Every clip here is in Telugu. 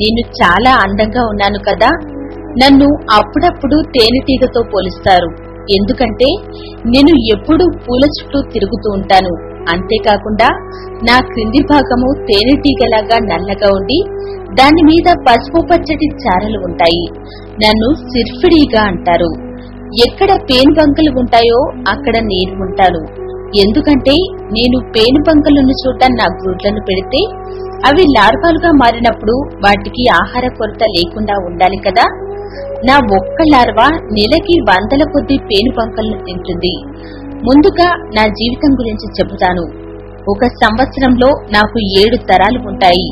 నేను చాలా అందంగా ఉన్నాను కదా. నన్ను అప్పుడప్పుడు తేనెటీగతో పోలుస్తారు. ఎందుకంటే నేను ఎప్పుడూ పూల చుట్టూ తిరుగుతూ ఉంటాను. అంతేకాకుండా నా క్రింది భాగము తేనెటీగలాగా నల్లగా ఉండి దాని మీద పసుపు పచ్చటి చారలు ఉంటాయి. నన్ను సిర్ఫిడీగా అంటారు. ఎక్కడ పేనుబంకలు ఉంటాయో అక్కడ నేను ఉంటాను. ఎందుకంటే నేను పేనుబంకలున్న చోట నా గ్రూడ్లను పెడితే అవి లార్వాలుగా మారినప్పుడు వాటికి ఆహార కొరత లేకుండా ఉండాలి కదా. నా ఒక్క లార్వా నెలకి వందల కొద్ది పేనుబంకలను తింటుంది. ముందుగా నా జీవితం గురించి చెబుతాను. ఒక సంవత్సరంలో నాకు 7 తరాలు ఉంటాయి.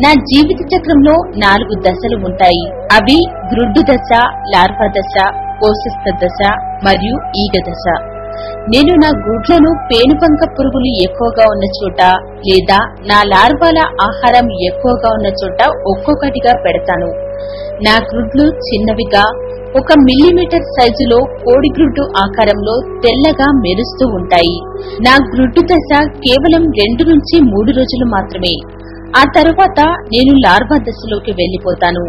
నా జీవిత చక్రంలో 4 దశలు ఉంటాయి. అవి గ్రుడ్డు దశ, లార్వా దశ, కోశస్థ దశ మరియు ఈగ దశ. నేను నా గుడ్లను పేనుబంక పురుగులు ఎక్కువగా ఉన్న చోట లేదా నా లార్వాల ఆహారం ఎక్కువగా ఉన్న చోట ఒక్కొక్కటిగా పెడతాను. నా గ్రుడ్లు చిన్నవిగా 1 మిల్లీమీటర్ సైజులో కోడిగ్రుడ్డు ఆకారంలో తెల్లగా మెరుస్తూ ఉంటాయి. నా గ్రుడ్డు దశ కేవలం 2 నుంచి 3 రోజులు మాత్రమే. ఆ తరువాత నేను లార్వా దశలోకి వెళ్లిపోతాను.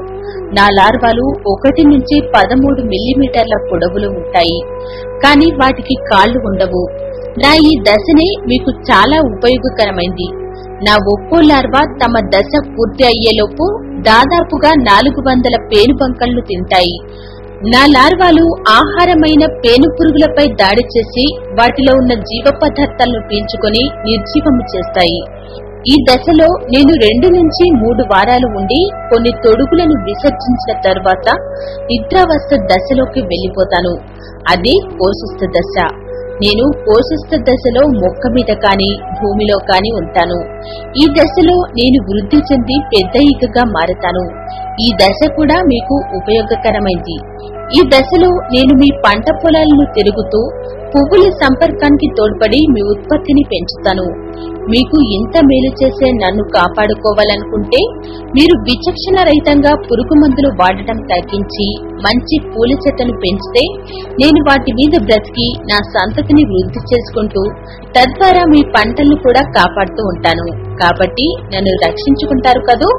నా లార్వాలు 1 నుంచి 13 మిల్లీమీటర్ల పొడవులు ఉంటాయి. కానీ వాటికి కాళ్లు ఉండవు. నా ఈ దశనే మీకు చాలా ఉపయోగకరమైంది. నా ఒక్కో లార్వా తమ దశ పూర్తి అయ్యేలోపు దాదాపుగా 400 పేనుబంకలను తింటాయి. నా లార్వాలు ఆహారమైన పేను పురుగులపై దాడి చేసి వాటిలో ఉన్న జీవ పదార్థాలను పీల్చుకొని నిర్జీవము చేస్తాయి. ఈ దశలో నేను 2 నుంచి 3 వారాలు ఉండి కొన్ని తొడుగులను విసర్జించిన తరువాత నిద్రావస్థ దశలోకి వెళ్లిపోతాను. అదే కోశస్థ దశ. నేను కోశస్థ దశలో మొక్క మీద కాని భూమిలో కాని ఉంటాను. ఈ దశలో నేను వృద్ధి చెంది పెద్ద ఈగగా మారతాను. ఈ దశ కూడా మీకు ఉపయోగకరమైంది. ఈ దశలో నేను మీ పంట పొలాలను తిరుగుతూ పువ్వుల సంపర్కానికి తోడ్పడి మీ ఉత్పత్తిని పెంచుతాను. మీకు ఇంత మేలు చేసే నన్ను కాపాడుకోవాలనుకుంటే మీరు విచక్షణ రహితంగా పురుగు మందులు వాడటం తగ్గించి మంచి పూల చెట్లను పెంచితే నేను వాటి మీద బ్రతికి నా సంతతిని వృద్ధి చేసుకుంటూ తద్వారా మీ పంటలను కూడా కాపాడుతూ ఉంటాను. కాబట్టి నన్ను రక్షించుకుంటారు కదూ.